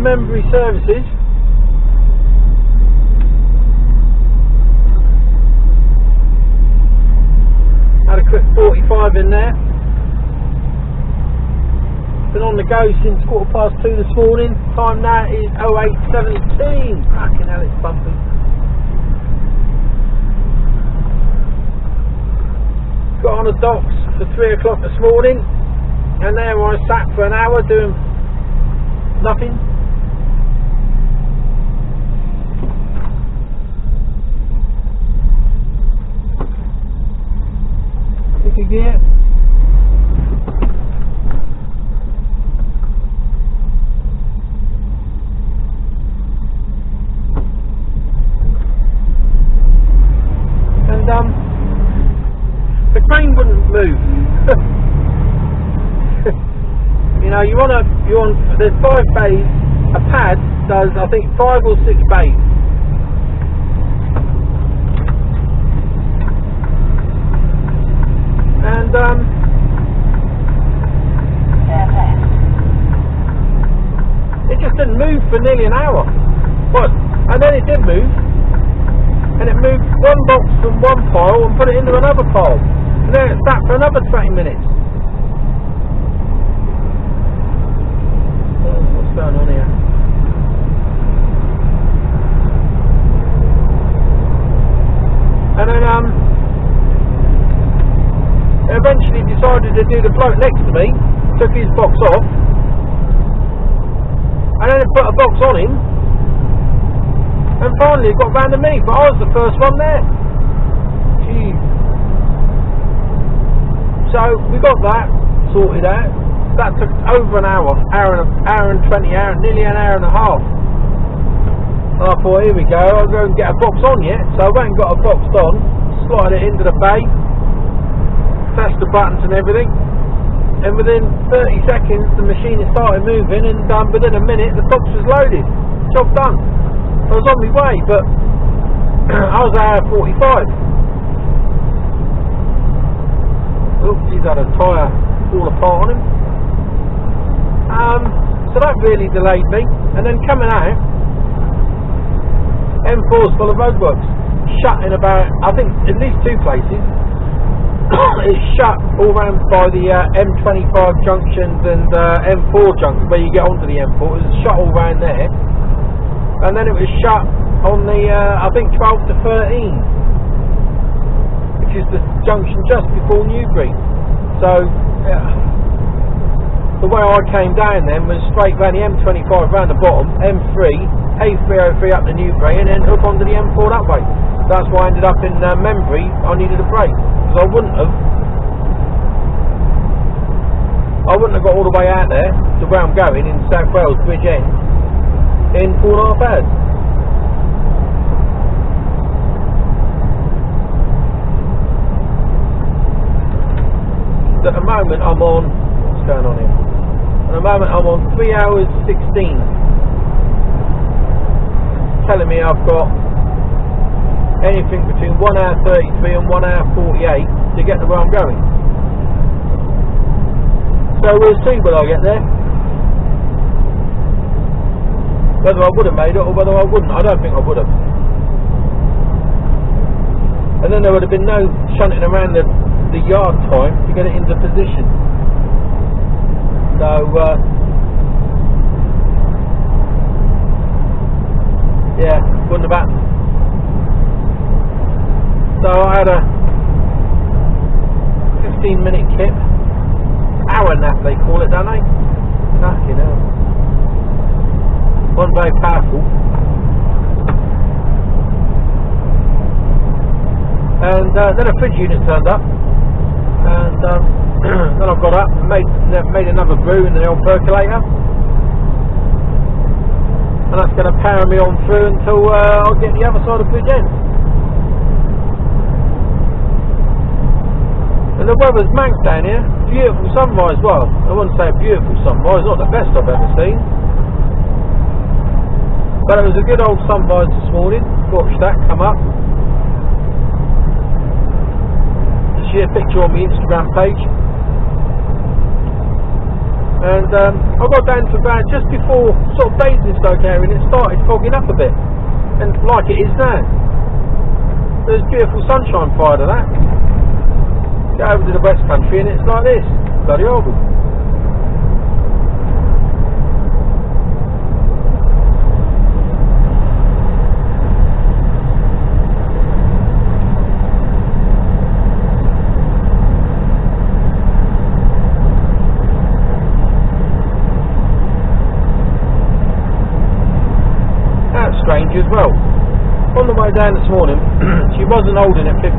Membry services. Had a quick 45 in there. Been on the go since 2:15 this morning. Time now is 08:17. Fucking hell, it's bumpy. Got on the docks for 3 o'clock this morning, and there I sat for an hour doing nothing. Pick a gear. And the crane wouldn't move. You know, there's 5 bays. A pad does, I think, 5 or 6 bays. And it just didn't move for nearly an hour. And then it did move. And it moved one box from one pile and put it into another pile. And then it sat for another 20 minutes. Oh, what's going on here? And then eventually decided to do the bloke next to me, took his box off, and then put a box on him. And finally it got round to me, but I was the first one there. Jeez. So we got that sorted out. That took over an hour and 20, nearly an hour and a half. And I thought, here we go, I'll go and get a box on yet. So I went and got a box on, slotted it into the bay, pressed the buttons and everything. And within 30 seconds the machine had started moving, and within a minute the box was loaded. Job done. I was on my way, but I was at 45. Oh, he's had a tyre fall apart on him. So that really delayed me. And then coming out, M4's full of roadworks. Shut in about, I think, at least 2 places. It's shut all round by the M25 junctions and M4 junctions, where you get onto the M4. It was shut all round there. And then it was shut on the, I think, 12 to 13, which is the junction just before Newbury. So, the way I came down then was straight round the M25 round the bottom, M3, A303 up to Newbury, and then hook onto the M4 that way. That's why I ended up in Membry. I needed a break, because I wouldn't have got all the way out there to where I'm going in South Wales, Bridge End, in 4.5 hours. At the moment I'm on, what's going on here? At the moment I'm on 3 hours 16. Telling me I've got anything between 1 hour 33 and 1 hour 48 to get to where I'm going. So we'll see when I get there. Whether I would have made it or whether I wouldn't. I don't think I would have. And then there would have been no shunting around the yard time to get it into position. So yeah, wouldn't have happened. So I had a 15-minute kip. Hour nap they call it, don't they? Fucking hell. Wasn't very powerful. And then a fridge unit turned up, and then I got up and made another brew in the old percolator, and that's going to power me on through until I'll get the other side of Bridge End. And the weather's mank down here. Beautiful sunrise. Well, I wouldn't say a beautiful sunrise, not the best I've ever seen, but it was a good old sunrise this morning. Watched that come up. See a picture on my Instagram page. And I got down to about just before sort of Basingstoke area, and it started fogging up a bit, and like it is now. There's beautiful sunshine prior to that. Get over to the West Country and it's like this. Bloody horrible. That's strange as well. On the way down this morning, she wasn't holding at 56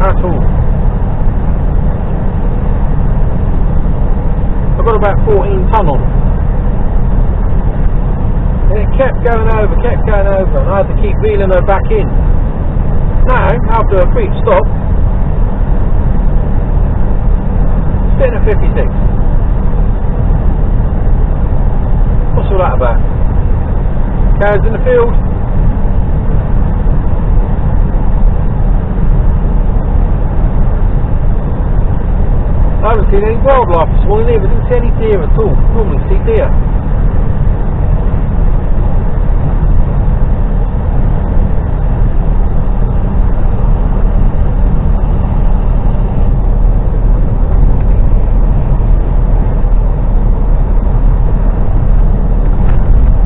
at all. I got about 14 tonne on, and it kept going over, and I had to keep reeling her back in. Now, after a brief stop, sitting at 56. What's all that about? Cows in the field. I haven't seen any wildlife this morning either. Didn't see any deer at all. Normally see deer.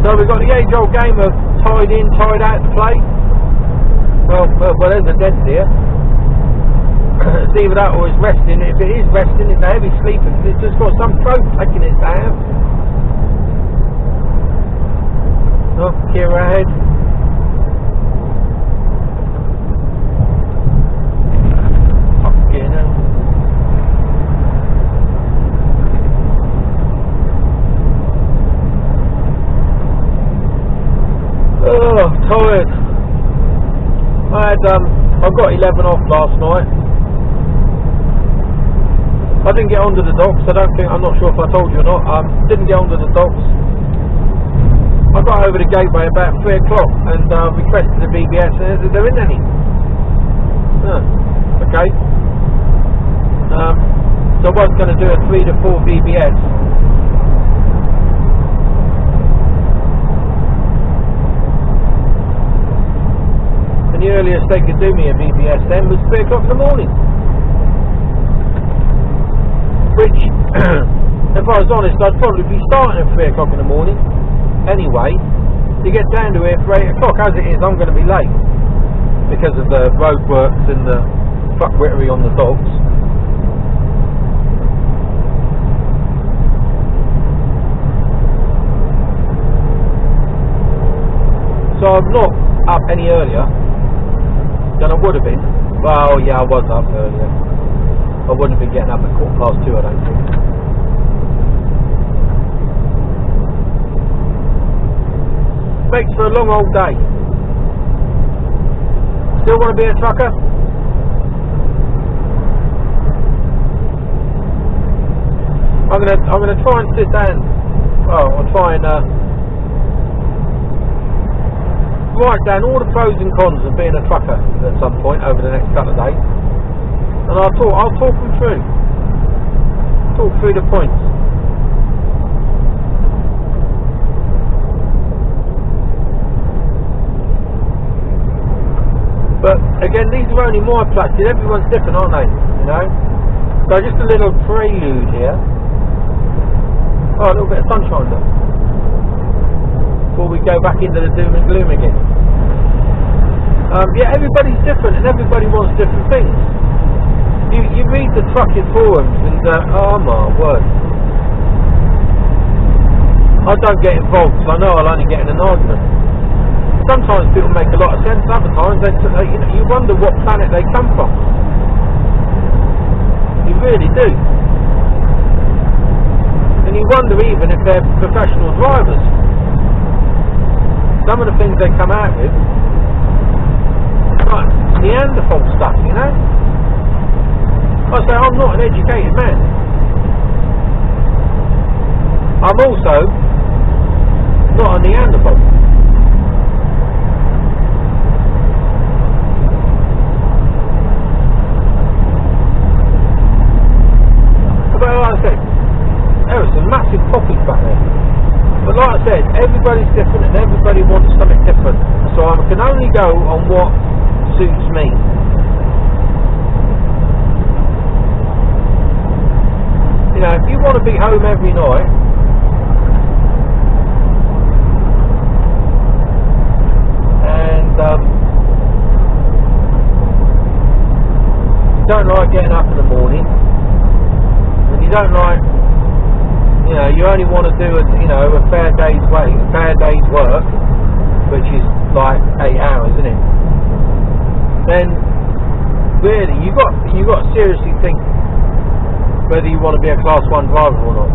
So we've got the age-old game of tied in, tied out to play. Well, there's a dead deer. It's either that or it's resting. If it is resting, it's a heavy sleeper because it's just got some throat taking it down. Oh, Kira ahead. Fucking hell. Oh, tired. I got 11 off last night. I didn't get onto the docks. I'm not sure if I told you or not. Didn't get onto the docks. I got over the gateway about 3 o'clock and requested the BBS, and there isn't any. Okay. So I was going to do a 3 to 4 BBS. And the earliest they could do me a BBS then was 3 o'clock in the morning. Which, if I was honest, I'd probably be starting at 3 o'clock in the morning anyway. To get down to here for 8 o'clock, as it is, I'm going to be late because of the roadworks and the fuckwittery on the docks. So I'm not up any earlier than I would have been. Well, yeah, I was up earlier. I wouldn't have been getting up at 2:15, I don't think. Makes for a long old day. Still want to be a trucker? I'm gonna try and sit down. Well, I'll try and write down all the pros and cons of being a trucker at some point over the next couple of days. And I'll talk them through. Talk through the points. But again, these are only my places. Everyone's different, aren't they? You know. So just a little prelude here. Oh, a little bit of sunshine there. Before we go back into the doom and gloom again. Yeah, everybody's different, and everybody wants different things. You read the trucking forums and oh my word, I don't get involved because I know I'll only get in an argument. Sometimes people make a lot of sense, other times you wonder what planet they come from. You really do. And you wonder even if they're professional drivers. Some of the things they come out with, it's like Neanderthal stuff, you know. I say I'm not an educated man. I'm also not a Neanderthal. But like I said, everybody's different and everybody wants something different. So I can only go on what suits me. You know, if you want to be home every night, and you don't like getting up in the morning, and you don't like, you know, you only want to do a fair day's work, which is like 8 hours, isn't it? Then really you got to seriously think whether you want to be a Class 1 driver or not.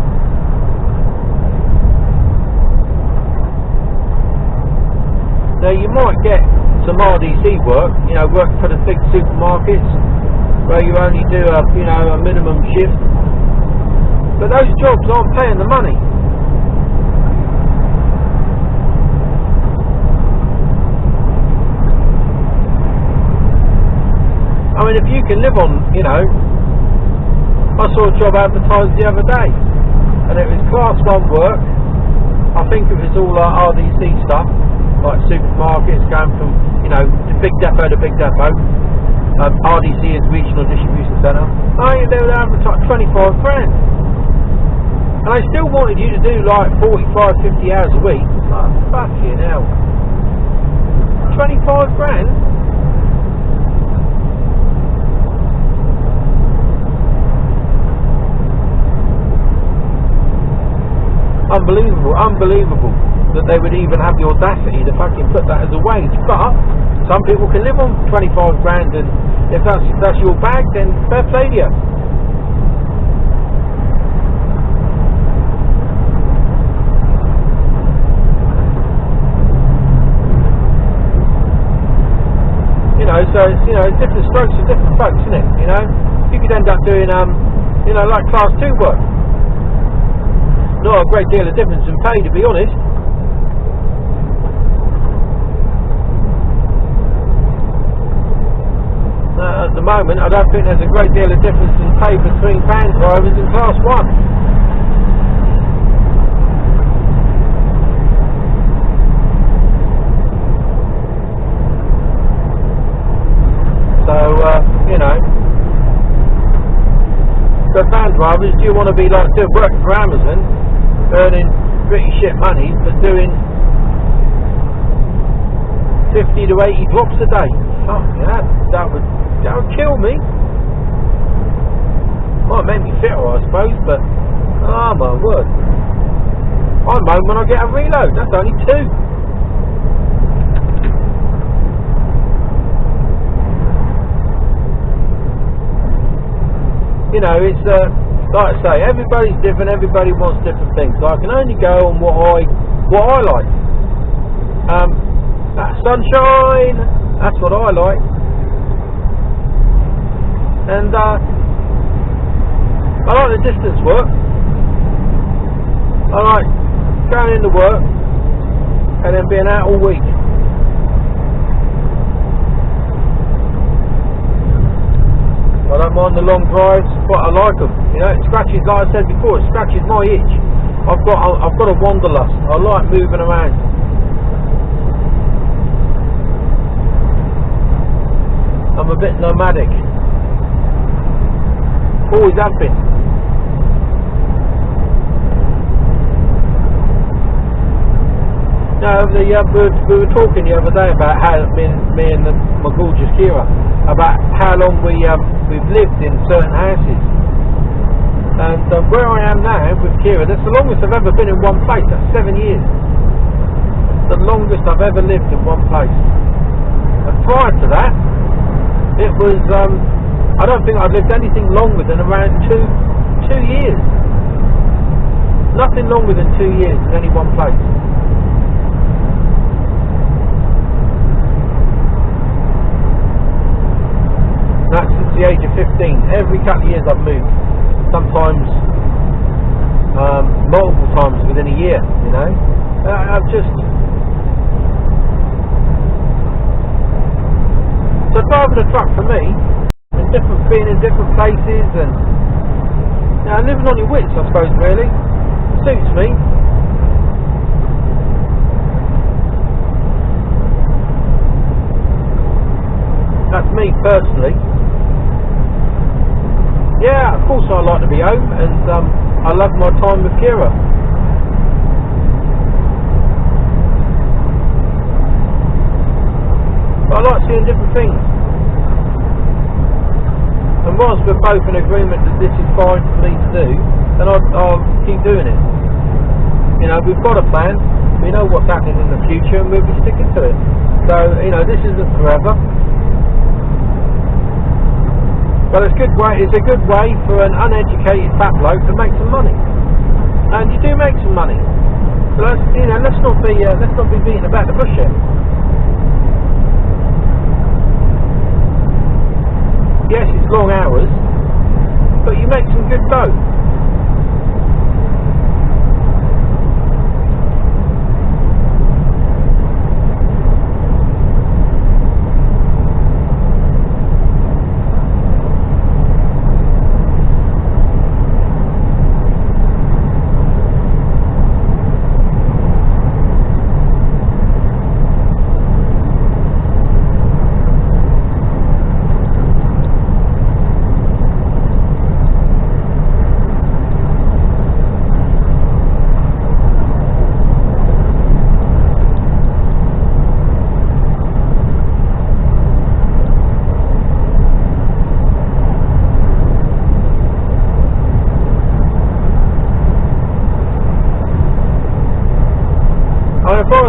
Now you might get some RDC work, you know, work for the big supermarkets where you only do a minimum shift, but those jobs aren't paying the money. I mean, if you can live on, you know, I saw a job advertised the other day, and it was Class 1 work. I think it was all RDC stuff, like supermarkets going from, you know, the big depot to big depot. RDC is Regional Distribution Centre. They were advertised 25 grand. And they still wanted you to do like 45, 50 hours a week. Oh, fucking hell. 25 grand? Unbelievable that they would even have the audacity to fucking put that as a wage. But some people can live on 25 grand, and if that's your bag, then fair play to you. You know, so it's, you know, different strokes for different folks, isn't it? You know, you could end up doing you know, like Class 2 work. Not a great deal of difference in pay, to be honest. At the moment, I don't think there's a great deal of difference in pay between van drivers and Class 1. So, you know, for van drivers, do you want to be like doing work for Amazon, earning pretty shit money, but doing 50 to 80 drops a day? Oh yeah, that would kill me. Might make me fitter, I suppose, but oh my word, I moan when I get a reload. That's only 2. You know, it's like I say, everybody's different. Everybody wants different things. So I can only go on what I like. That sunshine, that's what I like. And I like the distance work. I like going into work and then being out all week. I don't mind the long drives, but I like them. You know, it scratches, like I said before, it scratches my itch. I've got a wanderlust. I like moving around. I'm a bit nomadic. Always have been. No, we were talking the other day about how me and my gorgeous Kira, about how long we've lived in certain houses, and where I am now with Kira, that's the longest I've ever been in one place. That's 7 years. The longest I've ever lived in one place. And prior to that, it was I don't think I've lived anything longer than around two years. Nothing longer than 2 years in any one place. That's since the age of 15. Every couple of years I've moved. Sometimes multiple times within a year, you know. I've just... So driving a truck for me, and being in different places, and you know, living on your wits, I suppose, really suits me. me personally, yeah, of course I like to be home, and I love my time with Kira. But I like seeing different things. And whilst we're both in agreement that this is fine for me to do, then I'll keep doing it. You know, we've got a plan, we know what's happening in the future, and we'll be sticking to it. So, you know, this isn't forever. But it's a good way for an uneducated fat bloke to make some money. And you do make some money. So let's not be beating about the bush here. Yes, it's long hours, but you make some good dough.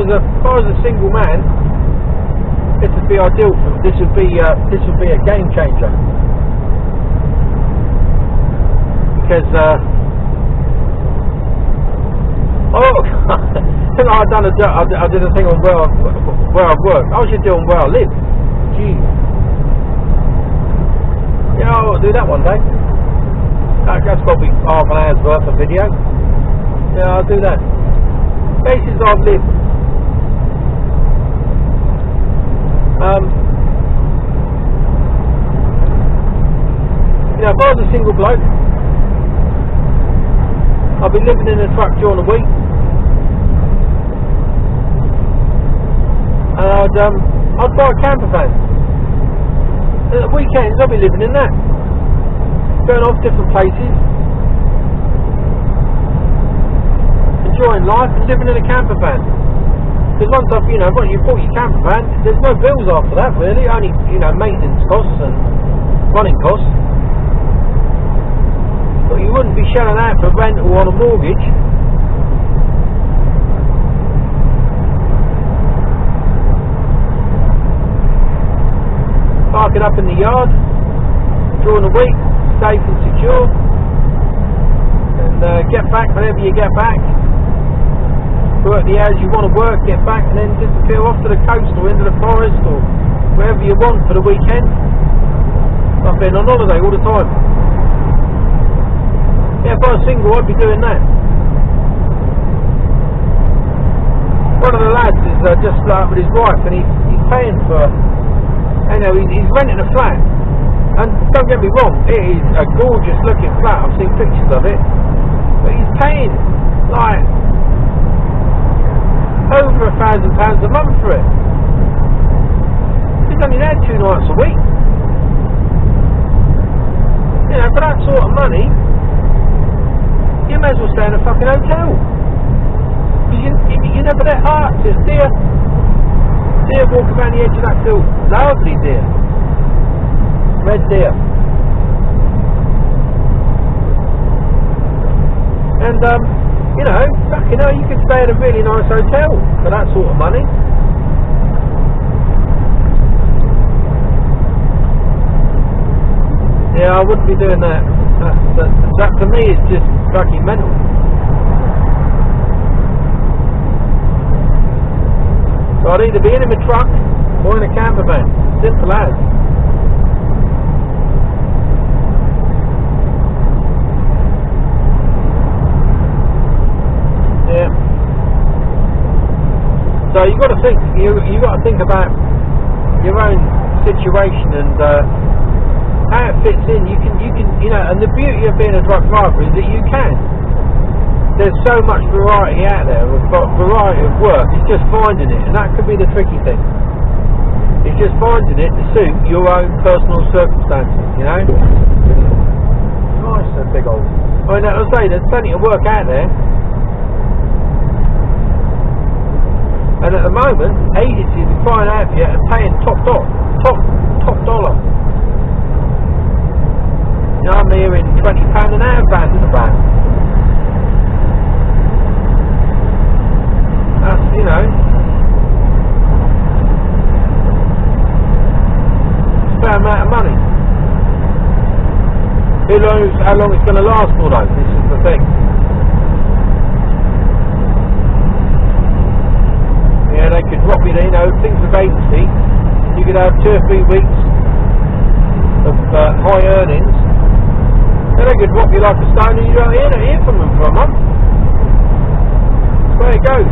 If I was a single man, this would be ideal. This would be a game changer, because I did a thing on where I work. I should do on where I live. Jeez, yeah, I'll do that one day. That's probably half an hour's worth of video. Yeah, I'll do that. Places I've lived. You know, if I was a single bloke, I'd be living in a truck during the week, and I'd buy a camper van. And at weekends I'd be living in that, going off different places, enjoying life and living in a camper van. Because once you bought your camper van, there's no bills after that really, only, maintenance costs and running costs. But you wouldn't be shelling out for rent or on a mortgage. Park it up in the yard during the week, safe and secure, and get back whenever you get back. Work the hours you want to work, get back, and then disappear off to the coast or into the forest or wherever you want for the weekend. I've been on holiday all the time. Yeah, if I was single, I'd be doing that. One of the lads is just with his wife, and he's paying for, he's renting a flat. And don't get me wrong, it is a gorgeous looking flat. I've seen pictures of it, but he's paying like over £1,000 a month for it. He's only there 2 nights a week. You know, for that sort of money, you may as well stay in a fucking hotel. Because you never let there's deer walking around the edge of that field. Lovely deer. Red deer. And you could stay in a really nice hotel for that sort of money. Yeah, I wouldn't be doing that. That to me is just fucking mental. So I'd either be in a truck or in a camper van. Simple as. Yeah. So you got to think. You got to think about your own situation and how it fits in. You can. And the beauty of being a truck driver is that you can. There's so much variety out there. We've got variety of work. It's just finding it, and that could be the tricky thing. It's just finding it to suit your own personal circumstances, you know. Nice, a big old. I mean, as I say, there's plenty of work out there. And at the moment, agencies are crying out for you and paying top dollar. You know, I'm hearing £20 an hour band in the van. That's, you know, it's a fair amount of money. Who knows how long it's going to last for though? This is the thing. Yeah, they could drop you, you know, things with agency. You could have 2 or 3 weeks of high earnings. Then they could drop you like a stone and you don't hear from them for a month. That's the way it goes.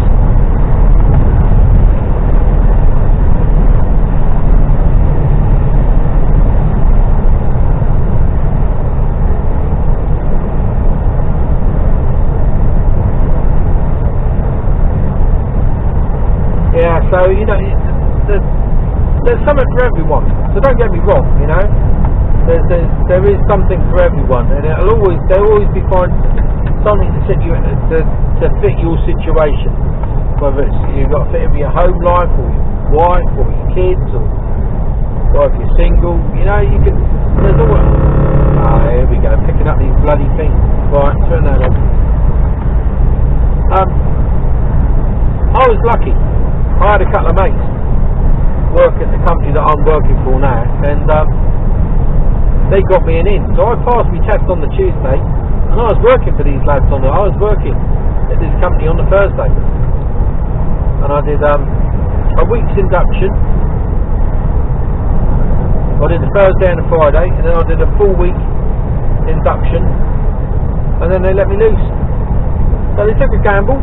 Yeah, so, you know, there's something for everyone. So don't get me wrong, you know. There is something for everyone, and there'll always be something to fit you to fit your situation. Whether it's you've got to fit in with your home life, or your wife, or your kids, or if you're single, you know, you can. There's always. Here we go, picking up these bloody things. Right, turn that on. I was lucky. I had a couple of mates work at the company that I'm working for now, and they got me an in. So I passed my test on the Tuesday, and I was working for these lads I was working at this company on the Thursday, and I did a week's induction. I did the Thursday and the Friday, and then I did a full week induction, and then they let me loose. So they took a gamble.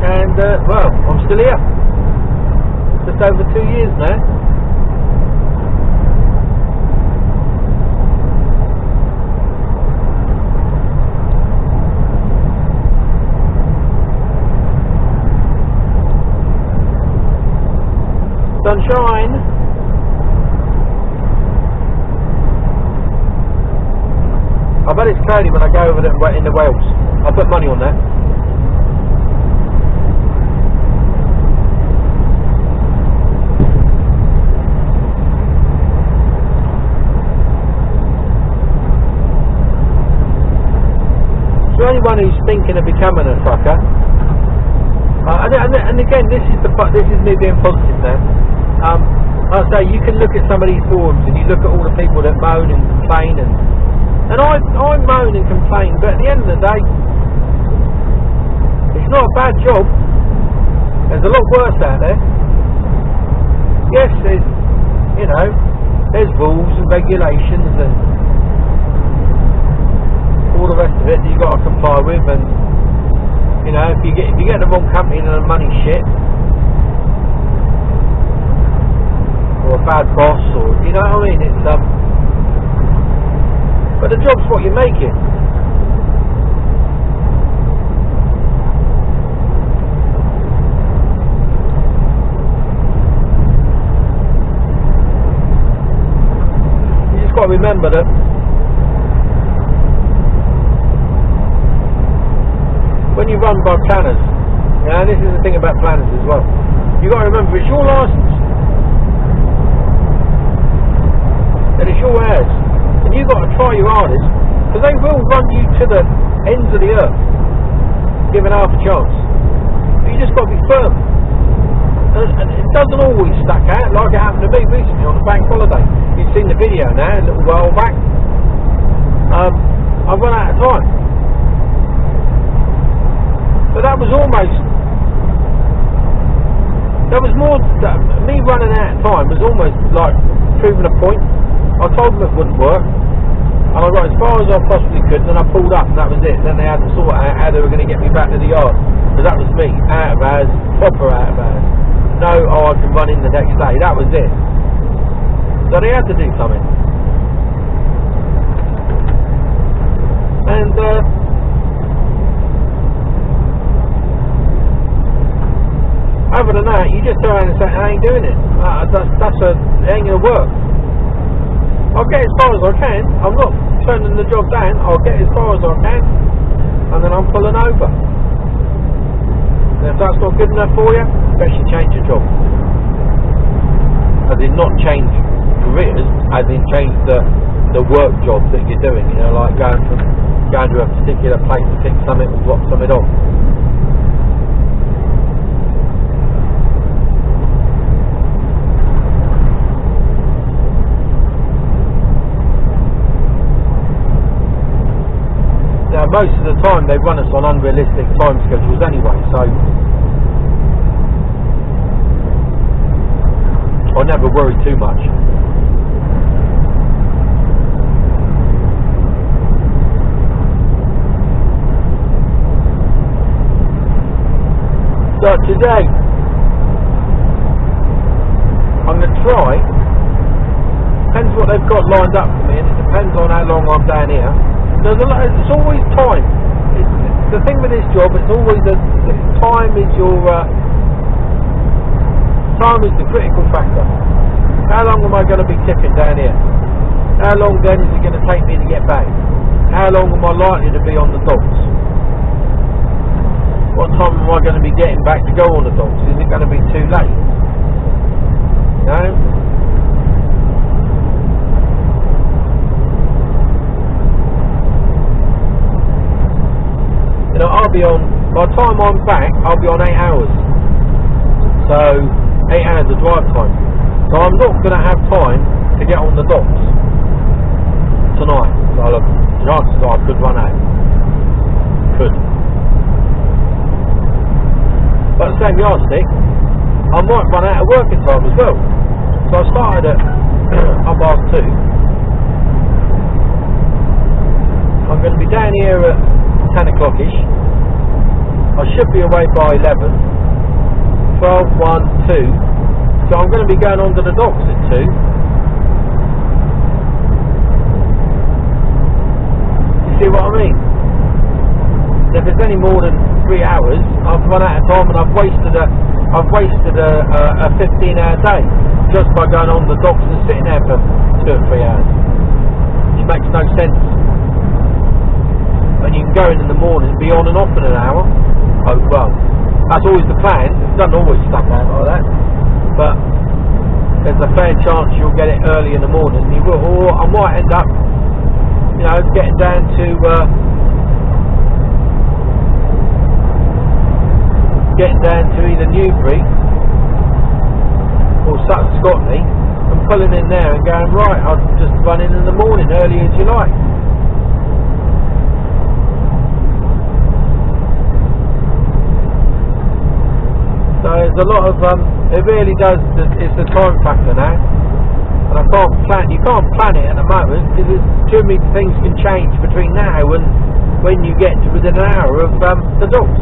And well, I'm still here. Just over 2 years now. Sunshine. I bet it's cloudy when I go over there in the Wales. I'll put money on that. So anyone who's thinking of becoming a trucker, and again, this is me being positive now. I say you can look at some of these forums and you look at all the people that moan and complain, and I moan and complain, but at the end of the day, it's not a bad job. There's a lot worse out there. Yes, there's rules and regulations and all the rest of it that you've got to comply with, and you know, if you get the wrong company and the money shit, or a bad boss, or you know what I mean, it's but the job's what you make it. You just got to remember that when you run by planners, and this is the thing about planners as well, you've got to remember it's your licence and it's your hours, and you've got to try your hardest, because they will run you to the ends of the earth given half a chance, but you just got to be firm, and it doesn't always stack out like it happened to me recently on the bank holiday. You've seen the video now a little while back. I've run out of time. But that was more, me running out of time was almost like proving a point. I told them it wouldn't work, and I got as far as I possibly could, and then I pulled up, and that was it. Then they had to sort out how they were going to get me back to the yard, because that was me, out of hours, proper out of hours. No, I can run in the next day, that was it. So they had to do something. And just turn around and say, I ain't doing it. It ain't going to work. I'll get as far as I can. I'm not turning the job down. I'll get as far as I can, and then I'm pulling over. And if that's not good enough for you, best you change your job. As in not change careers, as in change the work jobs that you're doing. You know, like going to a particular place to pick something or drop something off. Now, most of the time they run us on unrealistic time schedules anyway, so I never worry too much. So today, I'm going to try, depends what they've got lined up for me, and it depends on how long I'm down here. It's always time. The thing with this job, it's always time is the critical factor. How long am I going to be tipping down here? How long then is it going to take me to get back? How long am I likely to be on the docks? What time am I going to be getting back to go on the docks? Is it going to be too late? No? You know, I'll be on, by the time I'm back, I'll be on 8 hours. So, 8 hours of drive time. So I'm not going to have time to get on the docks tonight. So chances are I could run out. Could. But the same yardstick, I might run out of working time as well. So I started at 2:30. I'm going to be down here at 10 o'clock-ish. I should be away by 11. 12, 1, 2. So I'm going to be going onto the docks at 2. You see what I mean? If it's any more than 3 hours, I've run out of time and I've wasted a 15-hour day just by going on the docks and sitting there for 2 or 3 hours. Which makes no sense. And you can go in the morning, be on and off in an hour. Oh well, that's always the plan. It doesn't always stack out like that, but there's a fair chance you'll get it early in the morning. You will, or I might end up, you know, getting down to either Newbury or Sutton Scotney and pulling in there and going, right, I'll just run in the morning, early as you like. So there's a lot of, it really does, it's the time factor now, and I can't plan, you can't plan it at the moment because too many things can change between now and when you get to within an hour of the docks.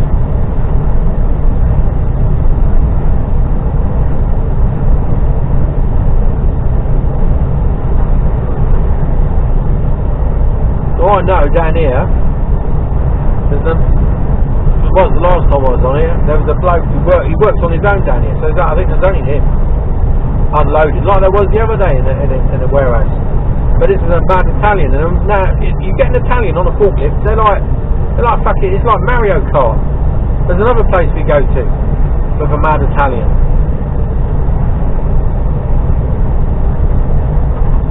So I know down here, was the last time I was on here, there was a bloke who works on his own down here, so I think there's only him unloading, like there was the other day in a warehouse. But this is a mad Italian, and now you get an Italian on a forklift, they're like fuck it, it's like Mario Kart. There's another place we go to with a mad Italian,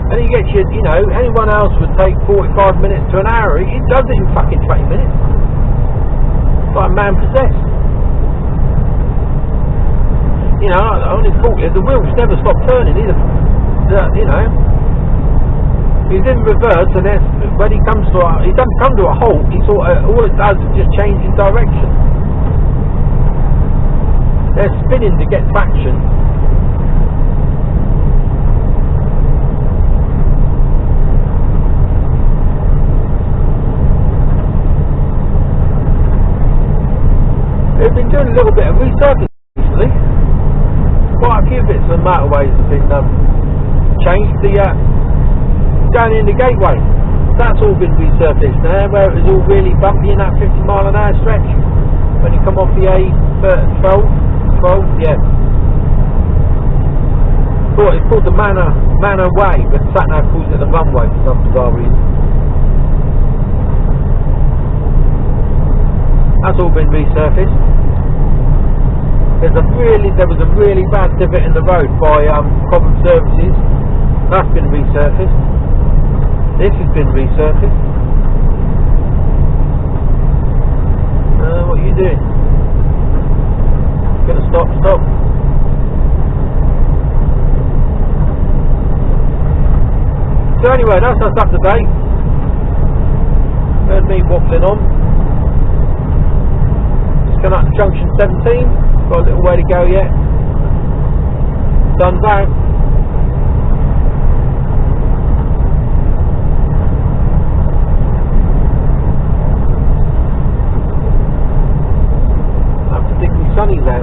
and he gets you know, anyone else would take 45 minutes to an hour, he does it in fucking 20 minutes. Like a man possessed. You know, on his forklift, the wheels never stop turning either. You know, he's in reverse, and when he comes to he doesn't come to a halt. He all it does is just change his direction. They're spinning to get traction. They've been doing a little bit of resurfacing recently. Quite a few bits of motorways have been changed. Down in the gateway, that's all been resurfaced now, where it was all really bumpy in that 50-mile-an-hour stretch. When you come off the A12, yeah. Thought it's called the Manor Way, but sat-nav calls it the runway for some bizarre reason. That's all been resurfaced. There was a really bad divot in the road by Problem Services. That's been resurfaced. This has been resurfaced. What are you doing? Gonna stop. So anyway, that's us up to date. There's me waffling on. Just going up to junction 17. Got a little way to go yet. Sun's out. Not particularly sunny now.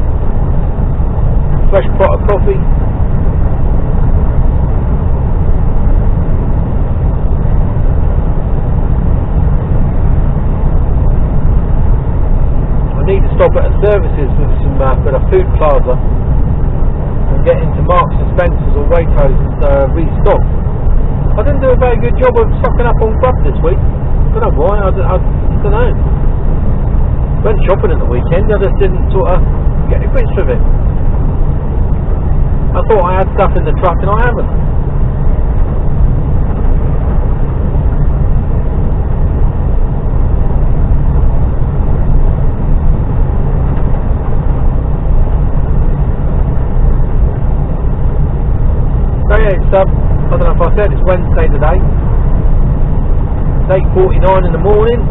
Fresh pot of coffee. Need to stop at a services with some for a food plaza and get into Marks and Spencer's or Waitrose and restock. I didn't do a very good job of stocking up on grub this week. I don't know why. I don't know. Went shopping at the weekend. I just didn't sort of get any bits with it. I thought I had stuff in the truck and I haven't. It's I don't know if I said, it's Wednesday today. It's 8:49 in the morning.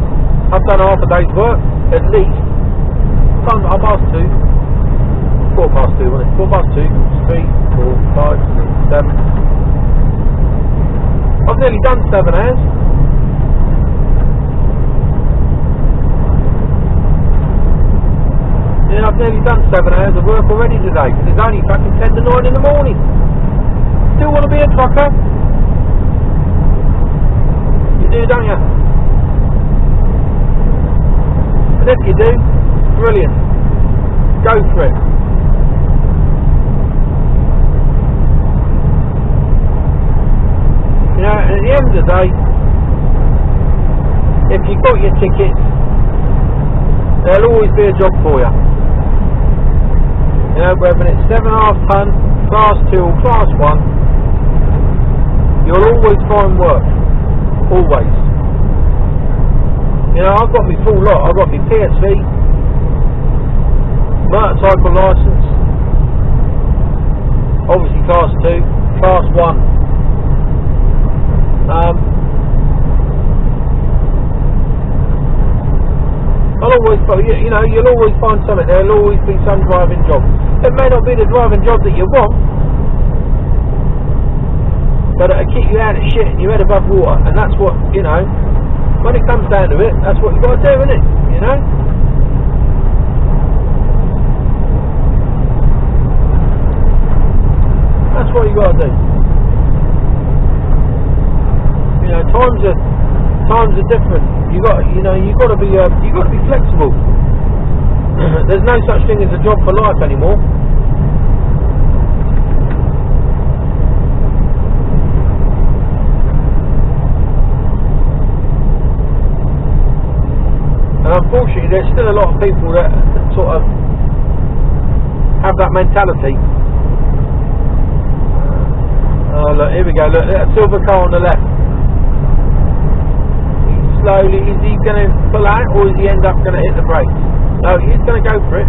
I've done half a day's work, at least. I'm past 2. 4 past 2, wasn't it? 4 past 2, 3, 4, 5, 6, 7. I've nearly done 7 hours. Yeah, I've nearly done 7 hours of work already today, because it's only fucking 10 to 9 in the morning. Still want to be a trucker? You do, don't you? And if you do, brilliant. Go for it. You know, and at the end of the day, if you've got your tickets, there'll always be a job for you. You know, whether it's 7.5 ton, Class 2 or Class 1, you'll always find work. Always. You know, I've got my full lot. I've got my PSV, motorcycle licence, obviously Class 2, Class 1. I'll always, you know, you'll always find something. There'll always be some driving job. It may not be the driving job that you want, but it'll keep you out of shit and your head above water, and that's what, you know, when it comes down to it, that's what you've got to do, isn't it? You know? That's what you've got to do. You know, times are different. You've got to be flexible. There's no such thing as a job for life anymore. And unfortunately, there's still a lot of people that sort of have that mentality. Oh look, here we go, look, that silver car on the left. Slowly, is he going to pull out or is he end up going to hit the brakes? No, he's going to go for it.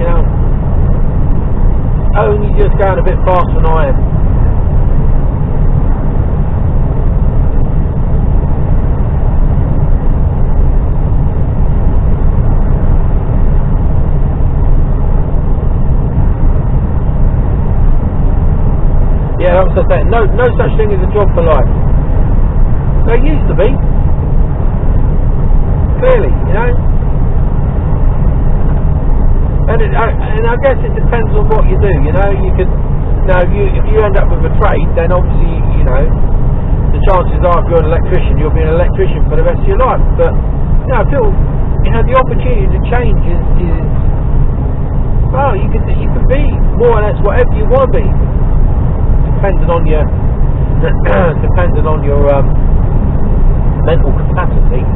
You know, only just going a bit faster than I am. Yeah, that's what I'm saying. No such thing as a job for life. There used to be. Clearly, you know. And I guess it depends on what you do. You know, you could. Now, if you end up with a trade, then obviously, you know, the chances are, if you're an electrician, you'll be an electrician for the rest of your life. But you know, I feel, you know, the opportunity to change is Well, you can be more or less whatever you want to be, depending on your mental capacity.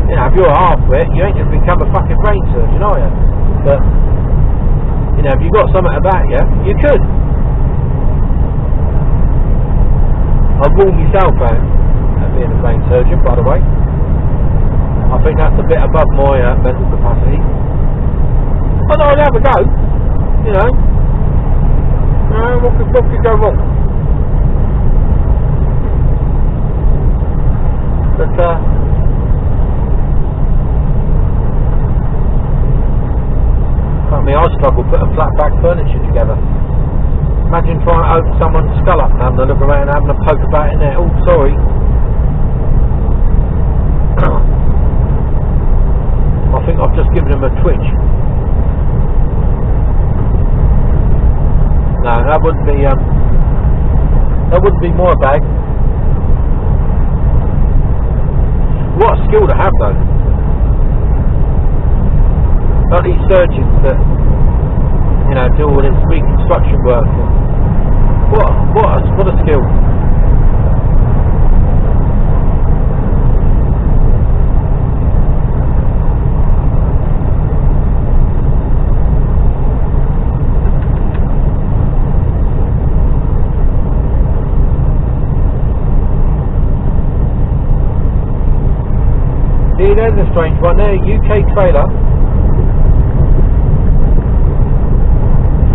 You know, if you're half-wit, you ain't going to become a fucking brain surgeon, are you? But, you know, if you've got something about you, you could. I've ruled myself out at being a brain surgeon, by the way. I think that's a bit above my mental capacity. I thought I'd have a go, you know. What could go wrong? But, I struggle putting flat back furniture together. Imagine trying to open someone's skull up and having a look around and having a poke about in there. Oh, sorry. I think I've just given him a twitch. No, that wouldn't be my bag. What a skill to have, though. Not these surgeons that, you know, do all this reconstruction work. What a skill. See, there's a strange one there, UK trailer.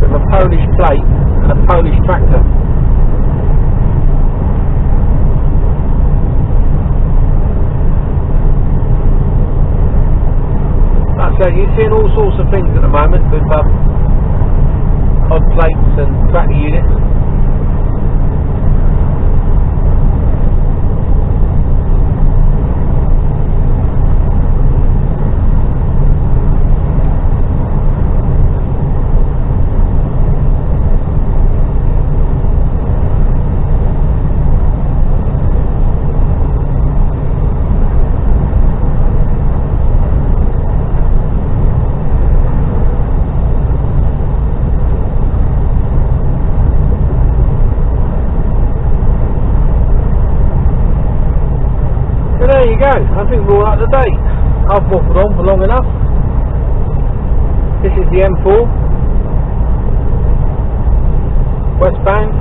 A Polish plate and a Polish tractor. That's it. You're seeing all sorts of things at the moment with odd plates and tractor units. There you go, I think we're all up to date. I've waffled on for long enough. This is the M4 westbound.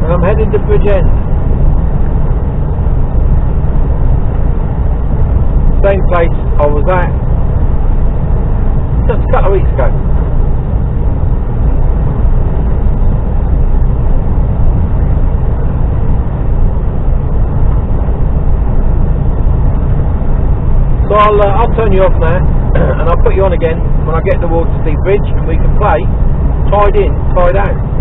I'm heading to Bridgend. Same place I was at just a couple of weeks ago. So I'll turn you off now and I'll put you on again when I get towards the bridge and we can play tied in, tied out.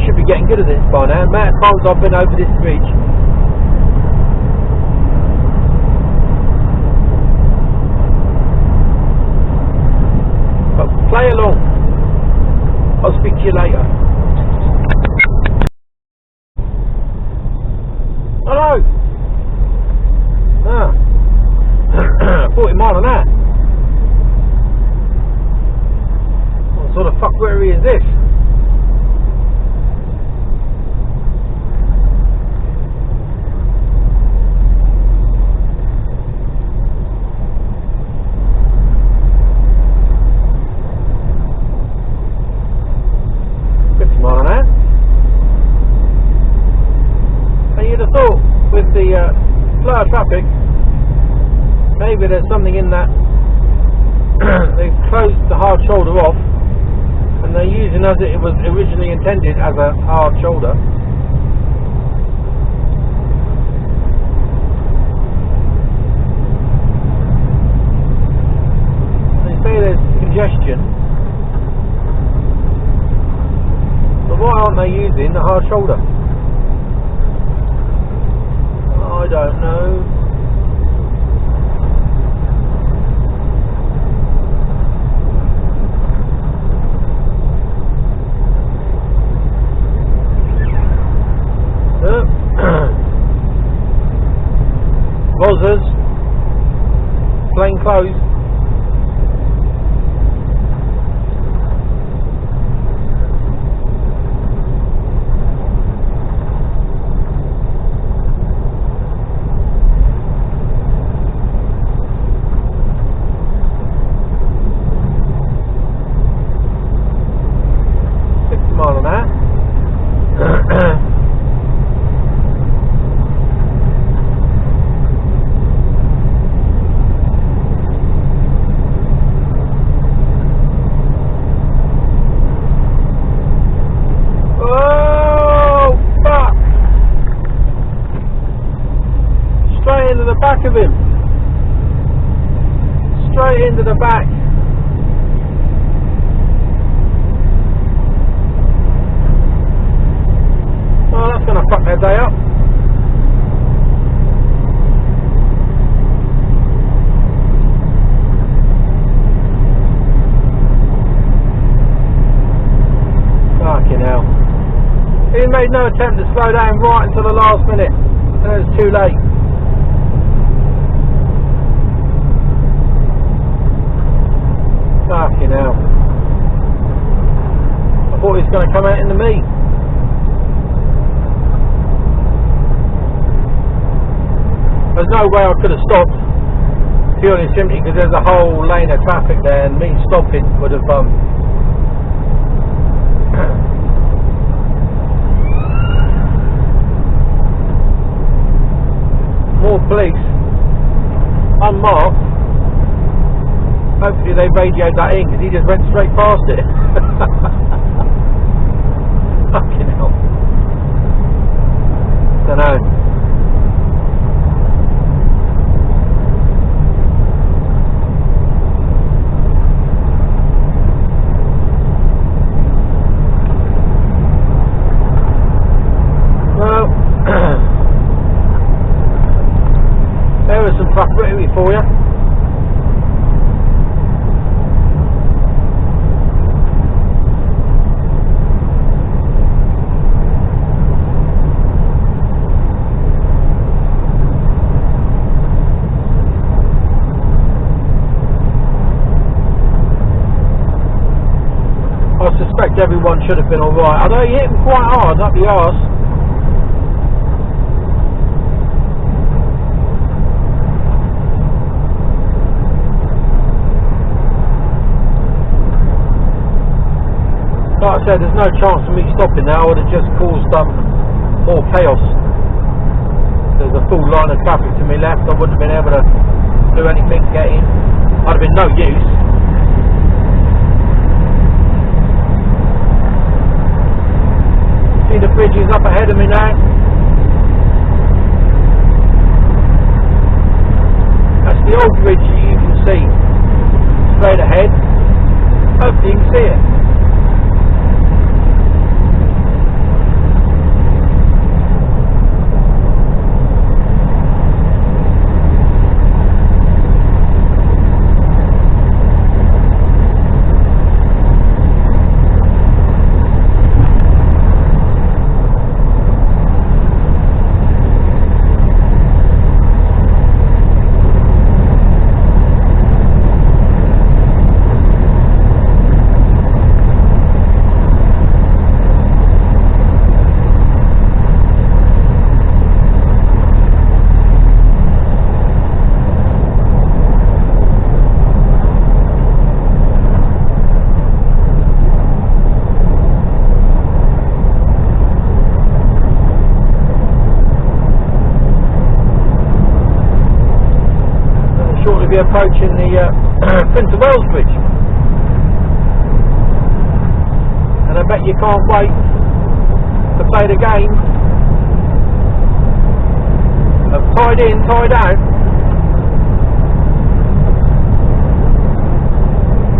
Should be getting good at this by now. The amount of times I've been over this bridge. But play along. I'll speak to you later. Hello. 40 mile an hour. What sort of fuckery is this? With the flow of traffic, maybe there's something in that. They've closed the hard shoulder off and they're using as it was originally intended as a hard shoulder. They say there's congestion. Why aren't they using the hard shoulder? I don't know. Rozzers, plain clothes. Into the back of him, straight into the back. Oh, that's going to fuck their day up. Fucking hell. He made no attempt to slow down right until the last minute, and it was too late. Fucking hell. I thought he was going to come out into me. There's no way I could have stopped, purely and simply because there's a whole lane of traffic there, and me stopping would have more police unmarked. Hopefully they radioed that in, because he just went straight past it. Fucking hell. Dunno. Well, there was some fuckery for you. I suspect everyone should have been alright. Although he hit him quite hard up the arse. Like I said, there's no chance of me stopping now. I would have just caused more chaos. There's a full line of traffic to my left. I wouldn't have been able to do anything to get in. I'd have been no use. See the bridge is up ahead of me now. That's the old bridge you can see straight ahead. Hopefully you can see it. Be approaching the Prince of Wales Bridge, and I bet you can't wait to play the game of tied in, tied out,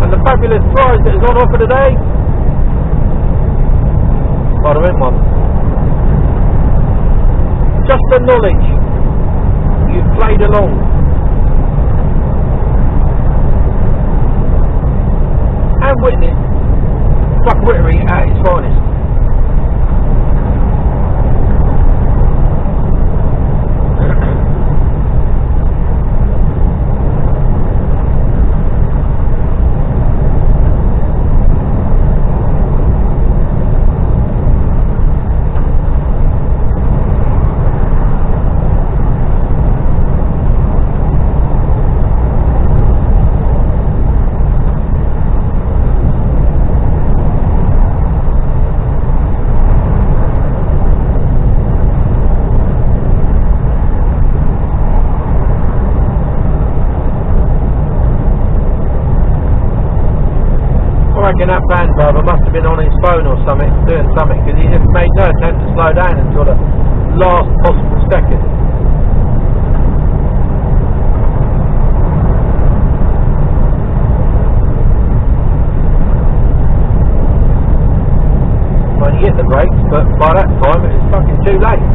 and the fabulous prize that is on offer today. I'd have been one. Just the knowledge you've played along. And witnessed fuckwittery at its finest. That van driver must have been on his phone or something, doing something, because he just made no attempt to slow down until the last possible second. Well, he hit the brakes, but by that time it was fucking too late.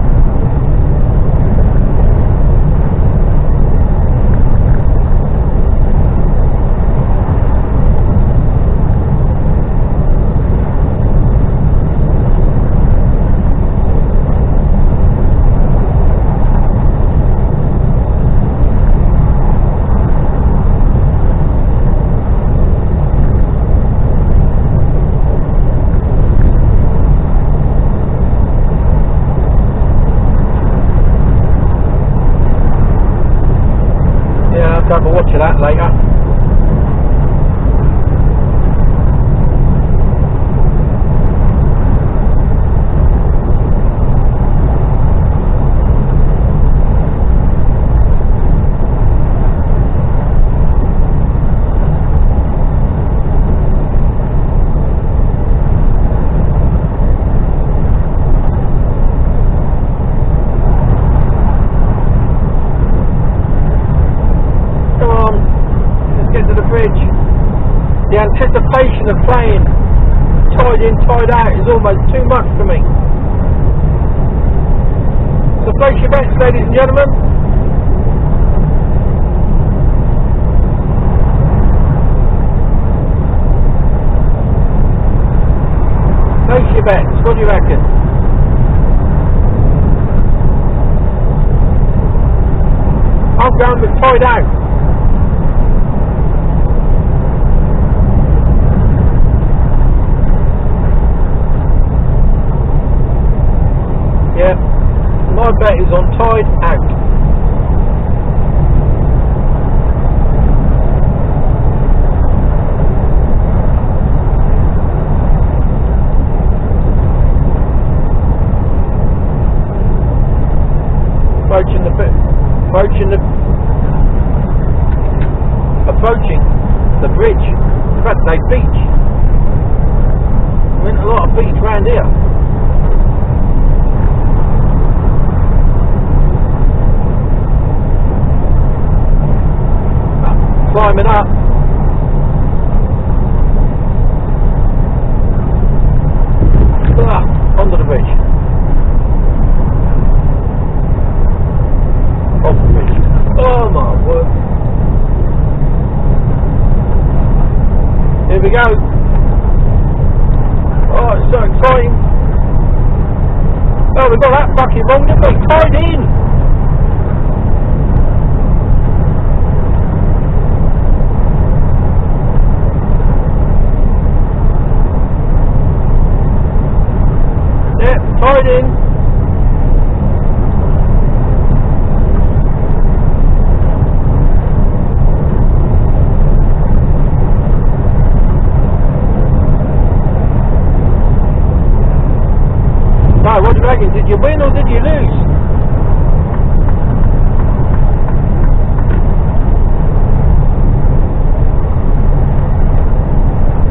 Have a watch of that later. The anticipation of playing tied in, tied out is almost too much for me. So place your bets, ladies and gentlemen. Place your bets, what do you reckon? I'm going with tied out. Yeah, my bet is on tied out. Approaching the bridge. In fact, they beach. There ain't a lot of beach round here. Climbing up. Onto the bridge. Off the bridge. Oh my word. Here we go. Oh, it's so exciting. Oh, we got that fucking wrong, didn't we? Tied in. Tied in. Right, what do you reckon? Did you win or did you lose?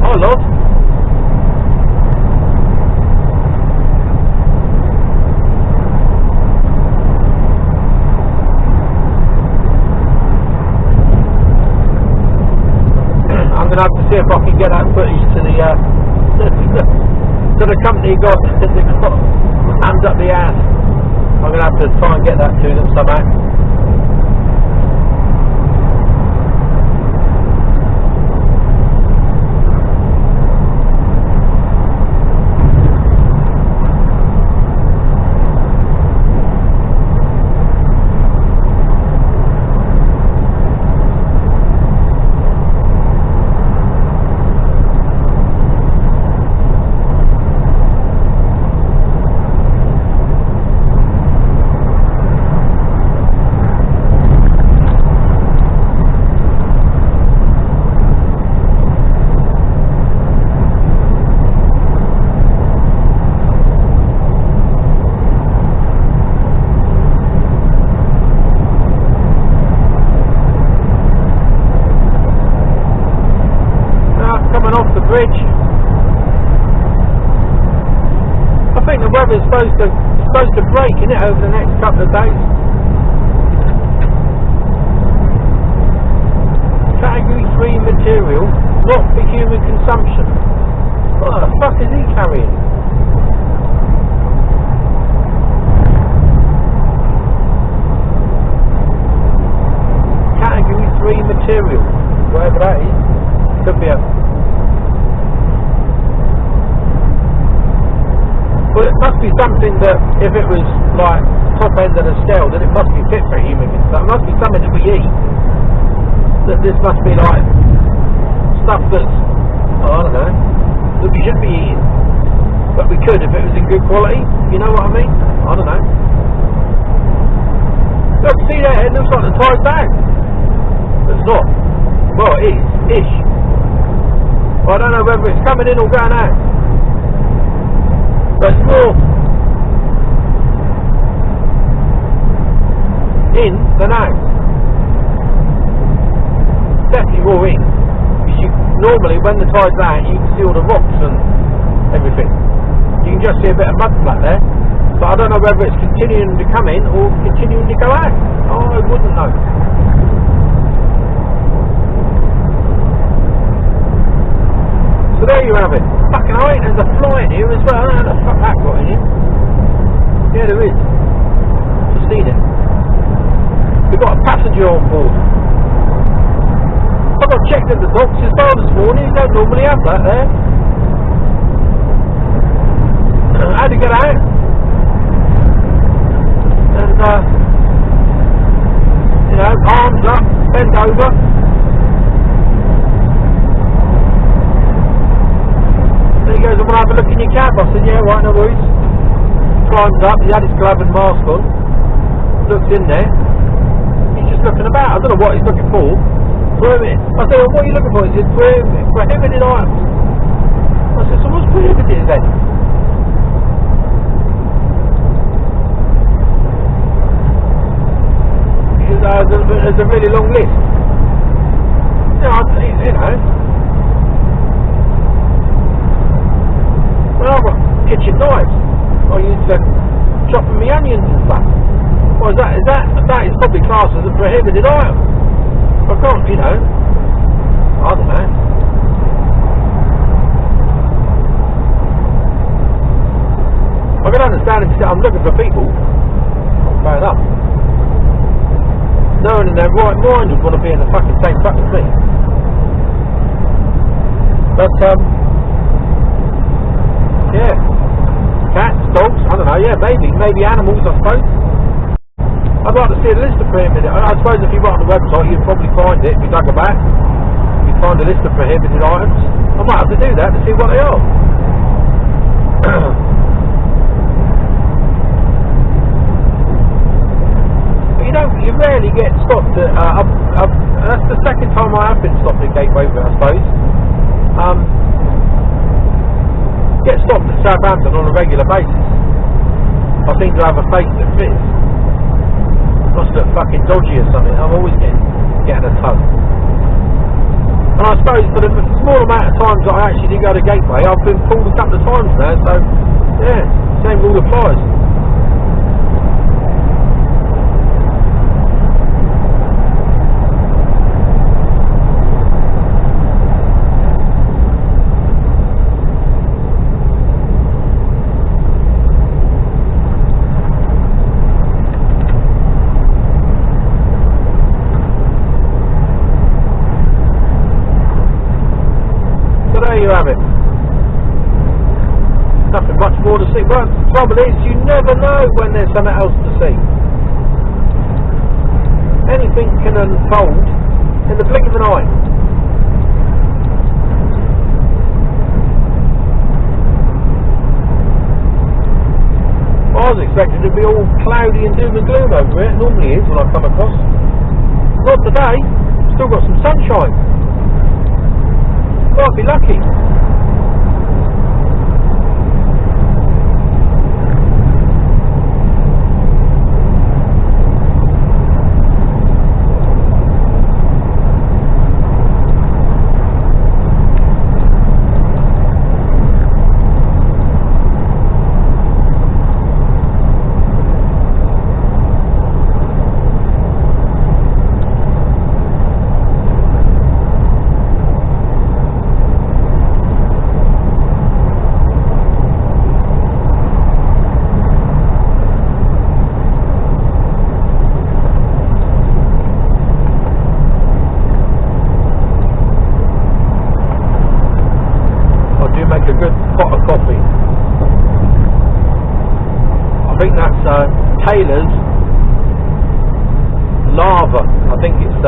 I lost. I'm going to have to see if I can get that footage to the So the company got hands up the ass. I'm going to have to try and get that to them somehow. Bridge. I think the weather's supposed to break in it over the next couple of days. Category 3 material, not for human consumption. What the fuck is he carrying? Category 3 material, whatever that is. Could be a... Well, it must be something that, if it was like top end of the scale, then it must be fit for human consumption. It must be something that we eat. That this must be like stuff that's, I don't know, that we shouldn't be eating. But we could if it was in good quality. You know what I mean? I don't know. Look, see there, it looks like the tide's out. But it's not. Well, it is, ish. I don't know whether it's coming in or going out. But it's more in than out. Definitely more in. Because normally when the tide's out you can see all the rocks and everything. You can just see a bit of mud flat there. But I don't know whether it's continuing to come in or continuing to go out. Oh, I wouldn't know. So there you have it. Fucking hell, there's a fly in here as well. I don't know the fuck that got in here. Yeah, there is. Just seen it. We've got a passenger on board. I got checked at the docks as well this morning. You don't normally have that there. I had to get out. And, you know, arms up, bend over. He goes, I want to have a look in your cab. I said, yeah, right, no worries. Climbs up, he had his glove and mask on. Looks in there. He's just looking about. I don't know what he's looking for. I said, well, what are you looking for? He said, prohibited items. I said, so what's prohibited then? He said, there's a really long list. You know. Well, I've got kitchen knives. I use them chopping my onions and stuff. Well, that is probably classed as a prohibited item. I can't, you know. I don't know. I can understand him. I'm looking for people. Fair enough. No one in their right mind would want to be in the fucking same truck as me. But yeah, cats, dogs, I don't know, yeah, maybe animals, I suppose. I'd like to see a list of prohibited. I suppose if you went on the website you'd probably find it if you dug about. You'd find a list of prohibited items. I might have to do that to see what they are. But you rarely get stopped at, that's the second time I have been stopped at Gateway, I suppose. Get stopped at Southampton on a regular basis. I seem to have a face that fits. Must look fucking dodgy or something. I'm always getting a tug. And I suppose for the small amount of times that I actually do go to Gateway, I've been pulled a couple of times now, so yeah, same rule applies. you have it. Nothing much more to see. But the trouble is, you never know when there's something else to see. Anything can unfold in the blink of an eye. I was expecting it to be all cloudy and doom and gloom over it. It normally is when I come across. Not today. Still got some sunshine. I'll be lucky. A good pot of coffee. I think that's Taylor's Lava. I think it's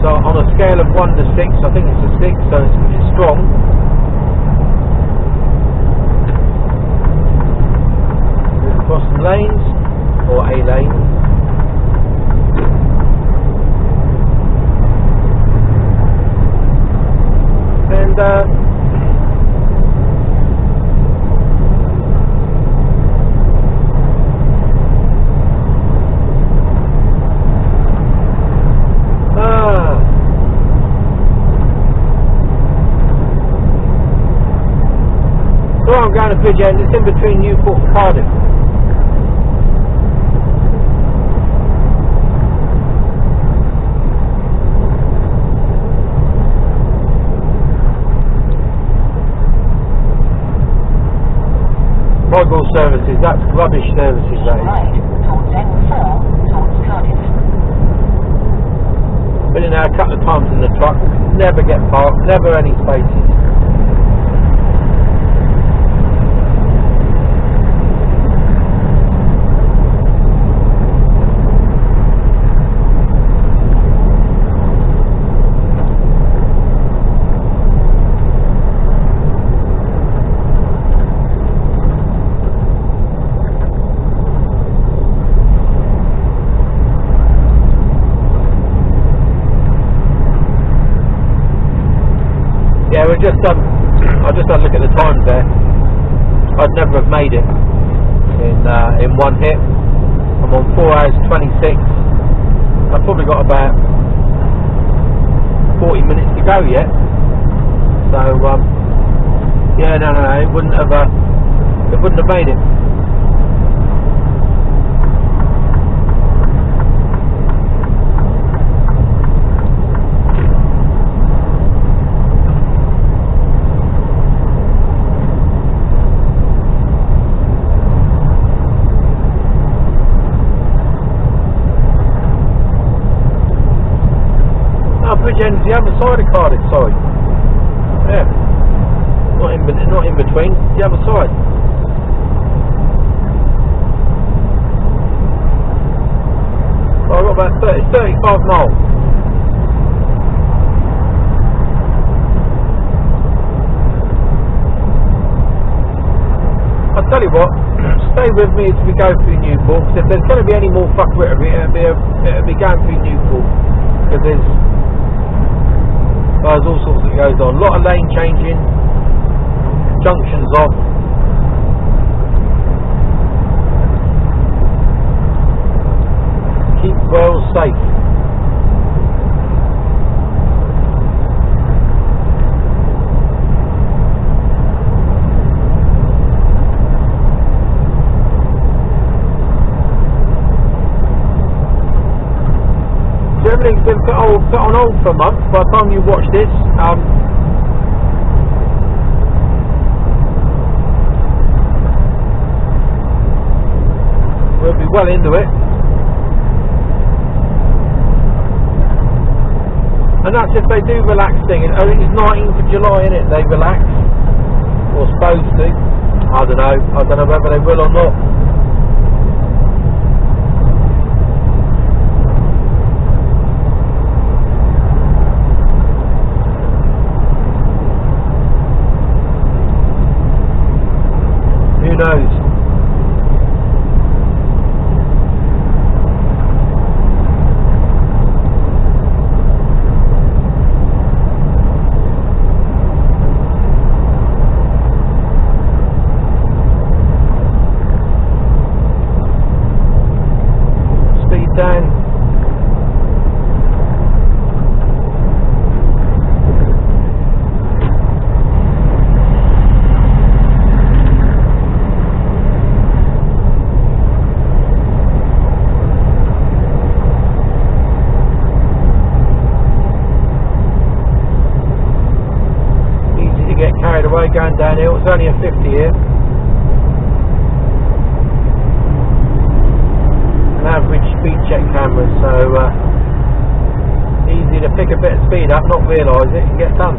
on a scale of 1 to 6. I think it's a 6, so it's strong. Across some lanes or a lane. And so I'm going to Bridgend. It's in between Newport and Cardiff. Prodigal services, that's rubbish services, that is. Right, towards N4, towards Cardiff. Been in there a couple of times in the truck, never get parked, never any spaces. Yeah, I just had a look at the times there. I'd never have made it in one hit. I'm on 4 hours 26. I've probably got about 40 minutes to go yet. So yeah, no, it wouldn't have made it. Bridgend's the other side of Cardiff, sorry. Yeah. Not in between, the other side. Well, I've got about 35 miles. I'll tell you what, stay with me as we go through Newport, because if there's going to be any more fuckery, it'll be going through Newport, because there's all sorts that goes on. A lot of lane changing, junctions off. Keep well safe. Everything's been put on hold for a month. By the time you watch this, we'll be well into it. And that's if they do relax thing. I think it's 19th of July, isn't it? They relax. Or supposed to. I don't know. I don't know whether they will or not. Who knows? Down. Easy to get carried away going downhill. It's only a 50 here. Average speed check cameras, so easy to pick a bit of speed up, not realise it and get done.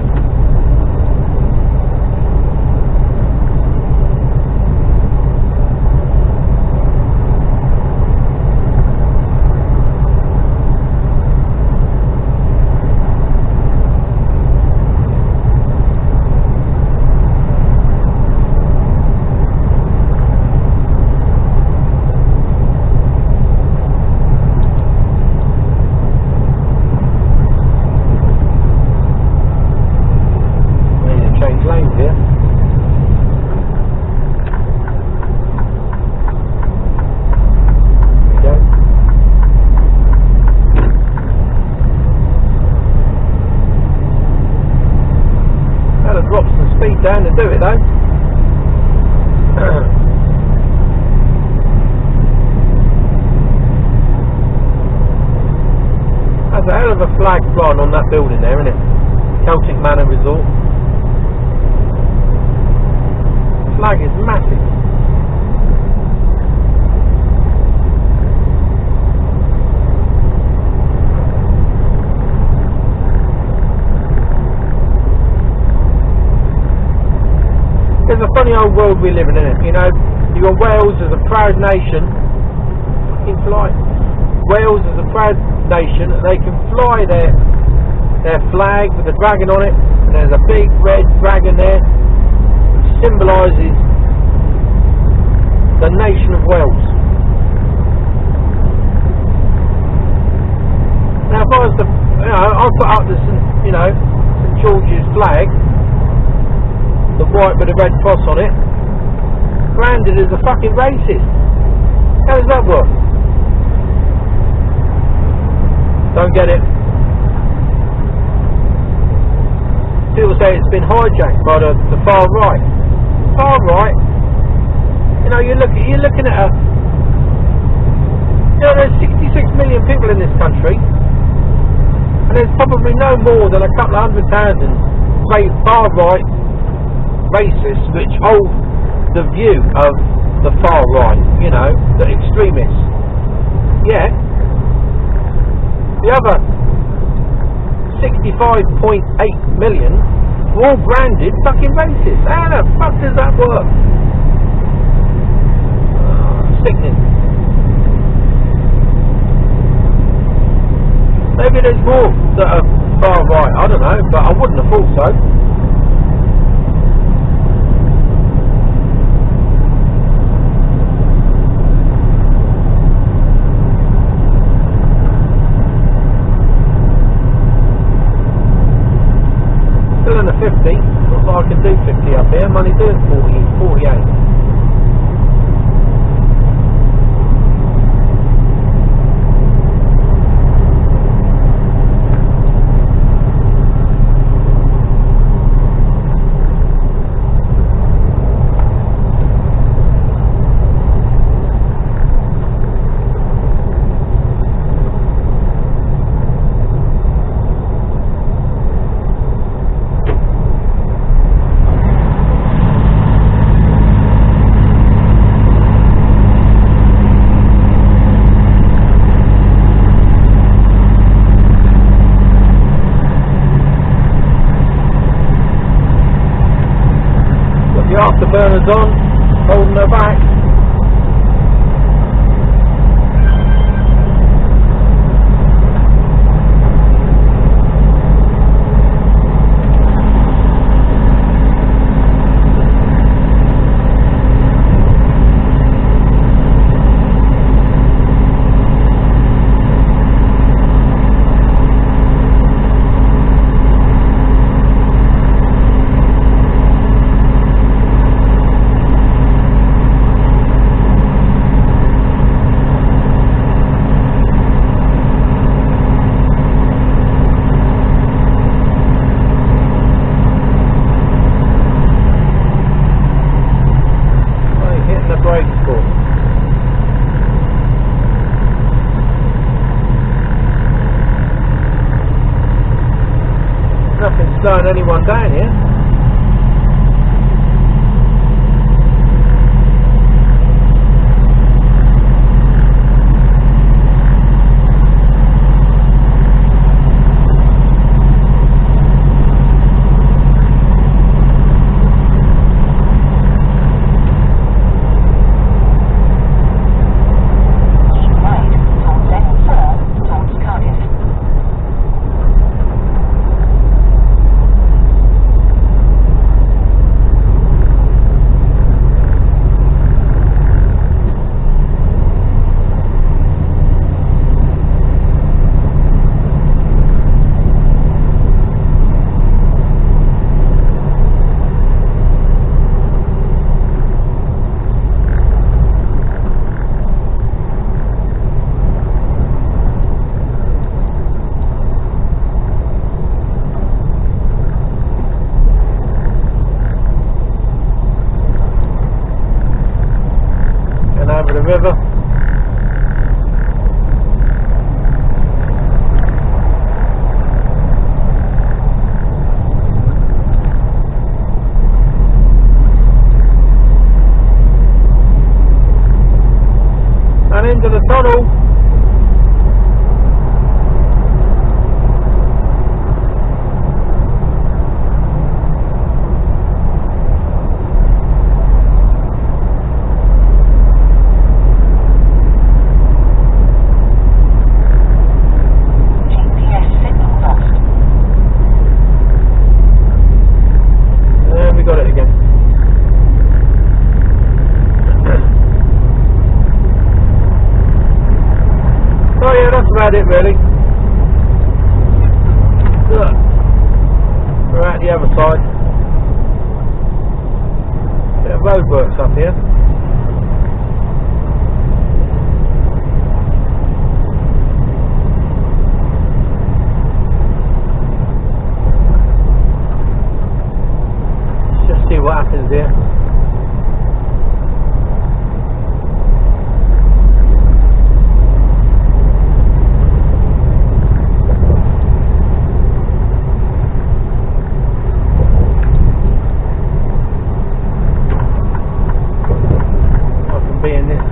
Down to do it though. That's a hell of a flag flying on that building there, isn't it? Celtic Manor Resort. Flag is massive. It's a funny old world we live in, isn't it? You know, you got Wales as a proud nation. Fucking fly. Wales is a proud nation. They can fly their flag with a dragon on it. And there's a big red dragon there, which symbolises the nation of Wales. Now, if I was to, I'll put up the St George's flag. The white with a red cross on it, branded as a fucking racist. How does that work? Don't get it. People say it's been hijacked by the far right. Far right? You know, you're looking at there's 66 million people in this country, and there's probably no more than a couple of 100,000 far right racists which hold the view of the far right, you know, the extremists. Yeah. The other 65.8 million were all branded fucking racists. How the fuck does that work? Sickening. Maybe there's more that are far right, I don't know, but I wouldn't have thought so. Still in the 50, not like I can do 50 up here, I'm only doing 48. hazards on, holding her back. Nothing's slowing anyone down here. Over the river. And into the tunnel. About it really. Look, we're at the other side. Bit of roadworks up here. Let's just see what happens here.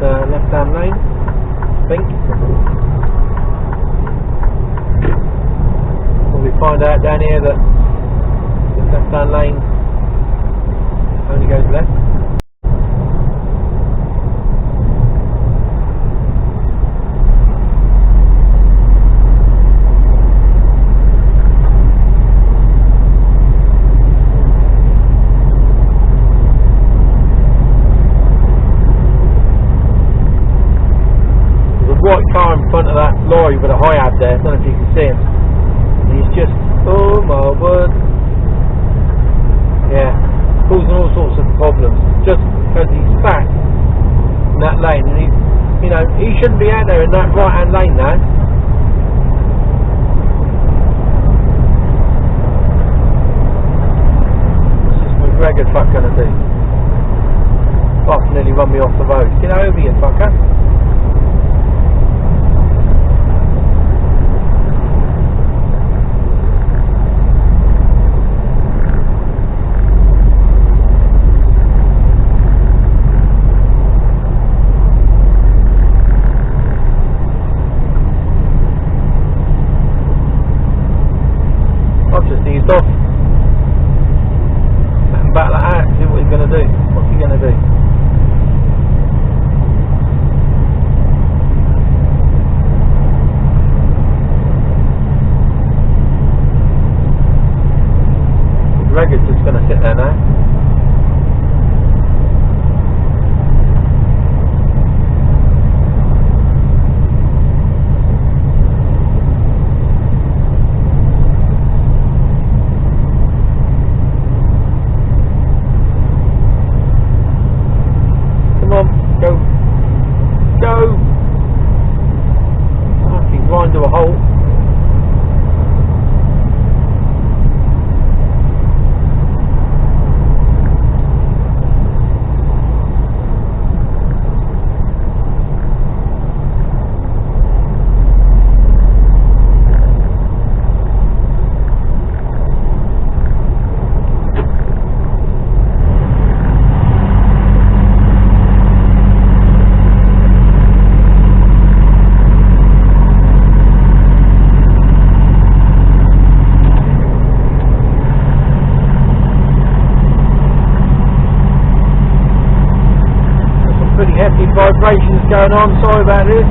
Left-hand lane, I think. Well, we find out down here that this left-hand lane only goes left. White car in front of that lorry with a high ad there, I don't know if you can see him. He's just, oh my word, yeah, causing all sorts of problems just because he's sat in that lane, and he's, you know, he shouldn't be out there in that right hand lane now. What's this McGregor truck going to do? Oh, nearly run me off the road. Get over here, fucker. I've just eased off. Back like that, see what he's going to do. What's he going to do? going on, sorry about this.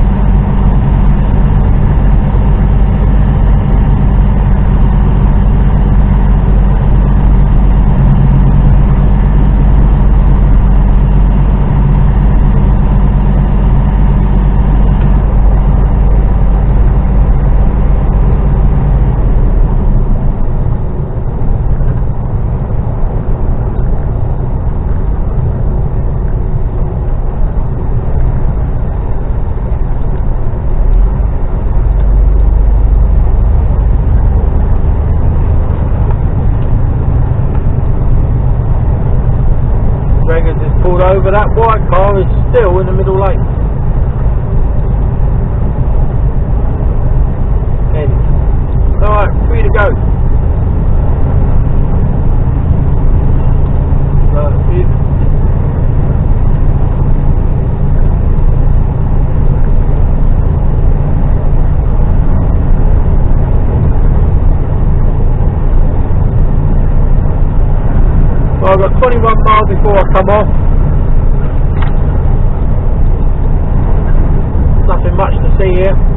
Regan just pulled over. That white car is still in the middle lane. Alright, free to go. Well, I've got 21 miles before I come off. Nothing much to see here.